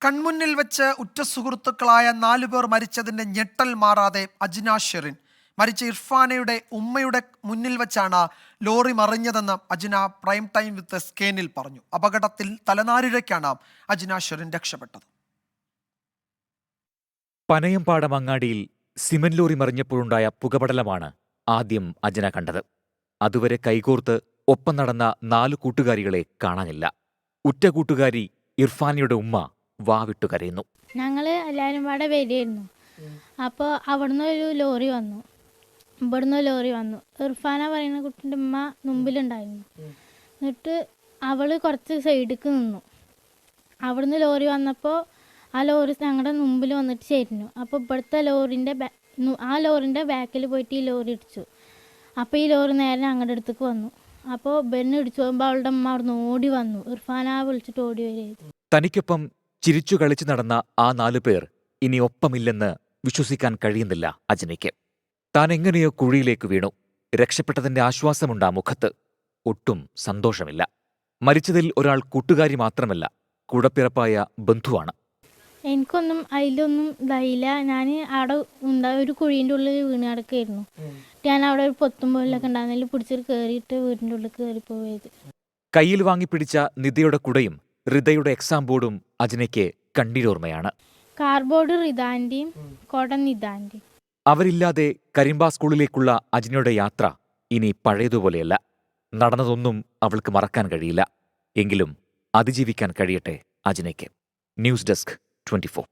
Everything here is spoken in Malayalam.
കൺമുന്നിൽ വെച്ച് ഉറ്റ സുഹൃത്തുക്കളായ 4 പേർ മരിച്ചതിന്റെ ഞെട്ടൽ മാറാതെ അജ്ന ഷെറിൻ. മരിച്ച ഇർഫാനയുടെ ഉമ്മയുടെ മുന്നിൽ വെച്ചാണ് ലോറി മറിഞ്ഞതെന്ന് അജ്ന പ്രൈം ടൈം വിത്ത് സ്കേനിൽ പറഞ്ഞു. അപകടത്തിൽ തലനാരിഴയ്ക്കാണ് അജ്ന ഷെറിൻ രക്ഷപ്പെട്ടത്. പനയംപാടം അങ്ങാടിയിൽ സിമന്റ് ലോറി മറിഞ്ഞപ്പോഴുണ്ടായ പുകപടലമാണ് ആദ്യം അജ്ന കണ്ടത്. അതുവരെ കൈകോർത്ത് ഒപ്പം നടന്ന 4 കൂട്ടുകാരികളെ കാണാനില്ല. ഉറ്റ കൂട്ടുകാരി ഇർഫാനയുടെ ഉമ്മ വാവിട്ടു കരയുന്നു. ഞങ്ങൾ എല്ലാവരും പാടെ വരികയായിരുന്നു. അപ്പോൾ അവിടുന്ന് ഒരു ലോറി വന്നു, ഇവിടുന്ന് ലോറി വന്നു. ഇർഫാന പറയുന്ന കുട്ടിൻ്റെ ഉമ്മ മുമ്പിലുണ്ടായിരുന്നു. എന്നിട്ട് അവൾ കുറച്ച് സൈഡിലേക്ക് നിന്നു. അവിടുന്ന് ലോറി വന്നപ്പോൾ ആ ലോറി ഞങ്ങളുടെ മുമ്പിൽ വന്നിട്ട് ചേരുന്നു. അപ്പോൾ ഇവിടുത്തെ ലോറിൻ്റെ ബാക്കിൽ പോയിട്ട് ഈ ലോറി ഇടിച്ചു. അപ്പോൾ ഈ ലോറി നേരെ ഞങ്ങളുടെ അടുത്തേക്ക് വന്നു. അപ്പോൾ ബെന്ന് ഇടിച്ചു പോകുമ്പോൾ അവളുടെ അമ്മ അവിടുന്ന് ഓടി വന്നു. ഇർഫാന വിളിച്ചിട്ട് ഓടി വരികയായിരുന്നു. തനിക്കൊപ്പം ചിരിച്ചു കളിച്ചു നടന്ന ആ 4 പേർ ഇനി ഒപ്പമില്ലെന്ന് വിശ്വസിക്കാൻ കഴിയുന്നില്ല അജ്നയ്ക്ക്. താൻ എങ്ങനെയോ കുഴിയിലേക്ക് വീണു. രക്ഷപ്പെട്ടതിന്റെ ആശ്വാസമുണ്ട് ആ മുഖത്ത്. ഒട്ടും സന്തോഷമില്ല. മരിച്ചതിൽ ഒരാൾ കൂട്ടുകാരി മാത്രമല്ല, കൂടപ്പിറപ്പായ ബന്ധുവാണ്. എനിക്കൊന്നും അതിലൊന്നും ഇതായില്ല. ഞാൻ അവിടെ ഒരു കുഴീൻ്റെ ഉള്ളിൽ വീണ് കിടക്കുകയായിരുന്നു. ഞാൻ അവിടെ ഒരു പൊത്തും പോലൊക്കെ ഉണ്ടായിരുന്നതിൽ പിടിച്ചിട്ട് കയറിയിട്ട് വീടിൻ്റെ ഉള്ളിൽ കയറിപ്പോയത്. കയ്യിൽ വാങ്ങിപ്പിടിച്ച നിതയുടെ കുടയും റിതയുടെ എക്സാം ബോർഡും അജ്നയ്ക്ക് കണ്ണീരോർമ്മയാണ്. കാർബോർഡ് റിതാൻ്റെയും കൊട നിതാൻ്റെയും. അവരില്ലാതെ കരിമ്പ സ്കൂളിലേക്കുള്ള അജ്നയുടെ യാത്ര ഇനി പഴയതുപോലെയല്ല. നടന്നതൊന്നും അവൾക്ക് മറക്കാൻ കഴിയില്ല. എങ്കിലും അതിജീവിക്കാൻ കഴിയട്ടെ അജ്നയ്ക്ക്. News desk 24.